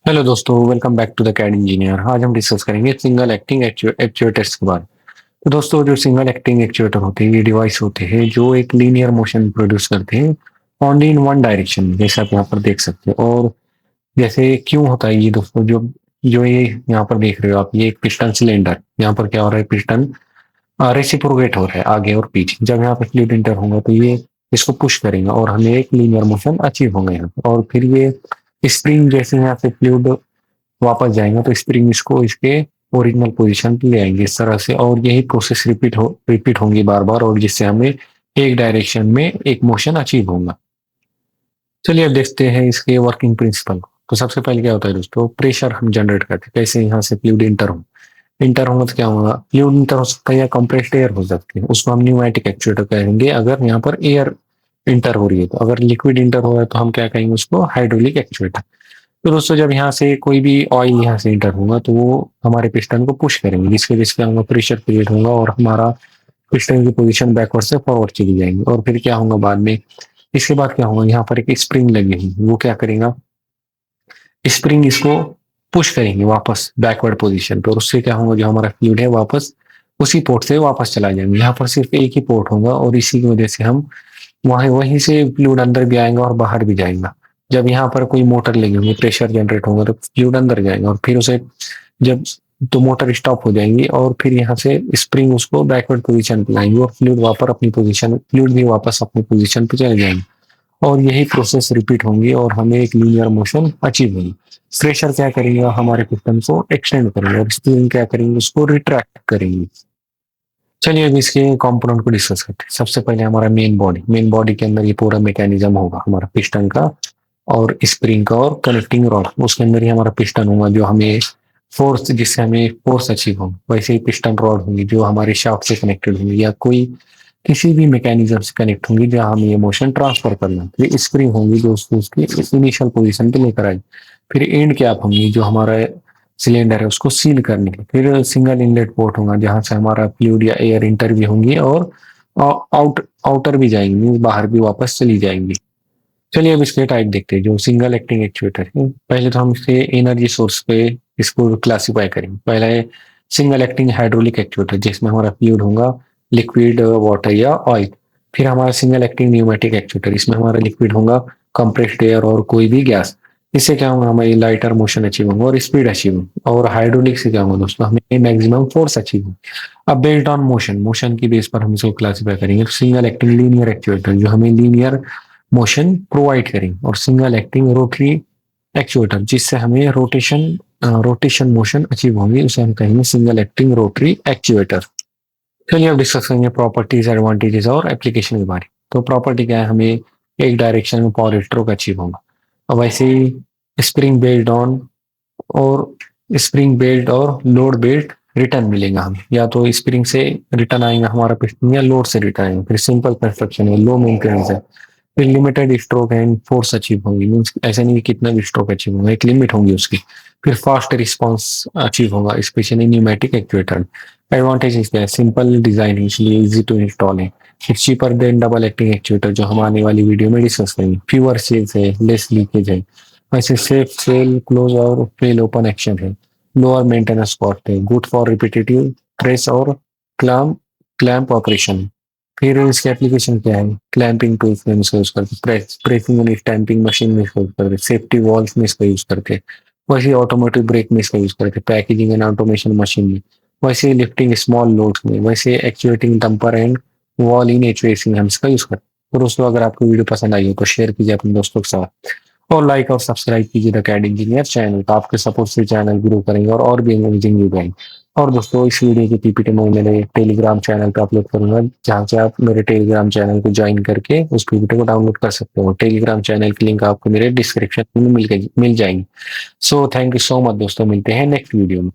Hello दोस्तों, welcome back to the CAD engineer. आज हम डिस्कस करेंगे सिंगल एक्टिंग एक्चुएटर्स के बारे में। तो दोस्तों, जो सिंगल एक्टिंग एक्चुएटर होते हैं, ये डिवाइस होते हैं जो एक लीनियर मोशन प्रोड्यूस करते हैं ओनली इन वन डायरेक्शन, जैसे आप यहाँ पर देख सकते हैं। और जैसे क्यों होता है ये दोस्तों, जो जो ये यहाँ पर देख रहे हो आप, ये एक पिस्टन सिलेंडर, यहाँ पर क्या हो रहा है, पिस्टन रेसिप्रोकेट हो रहा है आगे और पीछे। जब यहाँ पे फ्लूइड इंटर होगा तो ये इसको पुश करेंगे और हमें एक लीनियर मोशन अचीव होगा यहाँ पे। और फिर ये स्प्रिंग जैसे यहाँ से फ्लूइड वापस जाएंगे तो स्प्रिंग इसको इसके ओरिजिनल पोजीशन पे ले आएंगे इस तरह से। और यही प्रोसेस रिपीट होंगी बार बार, और जिससे हमें एक डायरेक्शन में एक मोशन अचीव होगा। चलिए अब देखते हैं इसके वर्किंग प्रिंसिपल को। तो सबसे पहले क्या होता है दोस्तों, प्रेशर हम जनरेट करते हैं। कैसे, यहाँ से फ्लूइड इंटर होगा तो क्या होगा, फ्लूइड इंटर हो सकता है या कंप्रेस्ड एयर हो सकती है, उसको हम न्यूमेटिक एक्चुएटर कहेंगे। अगर यहाँ पर एयर इंटर हो रही है, तो अगर लिक्विड इंटर हो रहा है तो हम क्या कहेंगे, उसको हाइड्रोलिक एक्चुएटर। तो दोस्तों, जब यहाँ से कोई भी ऑयल यहाँ से इंटर होगा तो वो हमारे पिस्टन को पुश करेंगे, जिसके वजह से क्या होगा, प्रेशर क्रिएट होगा और हमारा पिस्टन की पोजीशन बैकवर्ड से फॉरवर्ड चली जाएंगी। और फिर क्या होगा बाद में, इसके बाद क्या होगा, यहाँ पर एक स्प्रिंग लगी हुई, वो क्या करेगा, स्प्रिंग इसको पुश करेंगे वापस बैकवर्ड पोजीशन पे। और उससे क्या होगा, जो हमारा फ्लूइड है वापस उसी पोर्ट से वापस चला जाएंगे। यहाँ पर सिर्फ एक ही पोर्ट होगा और इसी की वजह से हम वहीं वहीं से फ्लूइड अंदर भी आएगा और बाहर भी जाएगा। जब यहाँ पर कोई मोटर लगी होगी, प्रेशर जनरेट होगा तो फ्लूइड अंदर जाएगा, और फिर उसे जब तो मोटर स्टॉप हो जाएंगी और फिर यहाँ से स्प्रिंग उसको बैकवर्ड पोजीशन पे लाएंगे और फ्लूइड भी वापस अपनी पोजीशन पे चले जाएंगे। और यही प्रोसेस रिपीट होंगी और हमें एक लीनियर मोशन अचीव होगी। प्रेशर क्या करेंगे, हमारे पिस्टन को एक्सटेंड करेंगे, और स्प्रिंग क्या करेंगे, उसको रिट्रैक्ट करेंगे। चलिए अब इसके कंपोनेंट को डिस्कस करते हैं। सबसे पहले हमारा मेन बॉडी के अंदर ये पूरा मैकेनिज्म होगा हमारा पिस्टन का और स्प्रिंग का और कनेक्टिंग रॉड। उसके अंदर ही हमारा पिस्टन होगा जो हमें फोर्स, जिससे हमें फोर्स अचीव होगा। वैसे ही पिस्टन रॉड होंगी जो हमारे शाफ्ट से कनेक्टेड होंगी या कोई किसी भी मैकेनिज्म से कनेक्ट होंगी जहां हमें ये मोशन ट्रांसफर करना है। फिर स्प्रिंग होंगी जो उसको उसकी इनिशियल पोजीशन पे लेकर आएगी। फिर एंड कैप होंगी जो हमारा सिलेंडर है उसको सील करने के। फिर सिंगल इनलेट पोर्ट होगा जहां से हमारा फ्लूइड या एयर इंटर भी होंगी और आउटर भी जाएंगी, बाहर भी वापस चली जाएंगी। चलिए अब इसके टाइप देखते हैं। जो सिंगल एक्टिंग एक्चुएटर है, पहले तो हम इसके एनर्जी सोर्स पे इसको क्लासिफाई करेंगे। पहला है सिंगल एक्टिंग हाइड्रोलिक एक्चुएटर, जिसमें हमारा फ्लूइड होगा लिक्विड, वाटर या ऑयल। फिर हमारा सिंगल एक्टिंग न्यूमेटिक एक्चुएटर, इसमें हमारा लिक्विड होगा कंप्रेस्ड एयर और कोई भी गैस। इससे क्या होगा, हमारी लाइटर मोशन अचीव होगा और स्पीड अचीव होगी। और हाइड्रोलिक से क्या होगा दोस्तों, हमें मैक्सिमम फोर्स अचीव होगी। अब बेस्ड ऑन मोशन की बेस पर हम इसको क्लासिफाई करेंगे। सिंगल एक्टिंग लीनियर एक्चुएटर जो हमें लीनियर मोशन प्रोवाइड करेंगे, और सिंगल एक्टिंग रोटरी एक्चुएटर जिससे हमें रोटेशन मोशन अचीव होगी, उसे हम कहेंगे सिंगल एक्टिंग रोटरी एक्चुएटर। चलिए अब डिस्कस करेंगे प्रॉपर्टीज, एडवांटेजेस और एप्लीकेशन के बारे में। तो प्रॉपर्टी क्या है, हमें एक डायरेक्शन में पावर स्ट्रोक अचीव होगा। और वैसे ही स्प्रिंग बेस्ड ऑन और लोड बेस्ड रिटर्न मिलेगा हमें। या तो स्प्रिंग से रिटर्न आएगा हमारा पिस्टन या लोड से रिटर्न आएगा। फिर सिंपल कंस्ट्रक्शन है, लो मेंटेनेंस है। फिर limited stroke and force achieve होगी, मीन्स ऐसा नहीं कि कितना भी स्ट्रोक अचीव होगा, एक लिमिट होगी उसकी। फिर फास्ट रिस्पॉन्स अचीव होगा, स्पेशली न्यूमेटिक एक्चुएटर। एडवांटेज क्या है, सिंपल डिजाइन है इसलिए इजी टू इंस्टॉल है। Cheaper than double acting actuator जो हम आने वाली वीडियो में डिस्कस करेंगे। फ्यूअर सेल्स है, लेस लीकेज है। वैसे सेफ सेल क्लोज और फेल ओपन एक्शन है। लोअर मेंटेनेंस कॉस्ट है, गुड फॉर रिपीटेटिव ट्रेस और क्लैंप ऑपरेशन है। फिर इसके एप्लीकेशन क्या है, क्लैंपिंग टूल्स में इसका यूज करते, प्रेसिंग एंड स्टैंपिंग मशीन में इसका यूज करते, सेफ्टी वॉल्स में इसका यूज करते, वैसे ऑटोमोटिव ब्रेक में इसका यूज करते, पैकेजिंग एंड ऑटोमेशन मशीन में, वैसे लिफ्टिंग स्मॉल लोड्स में, वैसे actuating dumper and wall in HVAC में हम इसका यूज करते हैं। और दोस्तों, अगर आपको वीडियो पसंद आई हो तो शेयर कीजिए अपने दोस्तों के साथ, और लाइक और सब्सक्राइब कीजिए द कैड इंजीनियर चैनल। तो आपके सपोर्ट से चैनल ग्रो करेंगे और भी अमेजिंग वीडियो आएंगे। और दोस्तों, इस वीडियो की पीपीटी मैं मेरे टेलीग्राम चैनल पे अपलोड करूंगा, जहां से आप मेरे टेलीग्राम चैनल को ज्वाइन करके उस पीपीटी को डाउनलोड कर सकते हो। टेलीग्राम चैनल की लिंक आपको मेरे डिस्क्रिप्शन में मिल जाएगी। So thank you so much दोस्तों, मिलते हैं नेक्स्ट वीडियो में।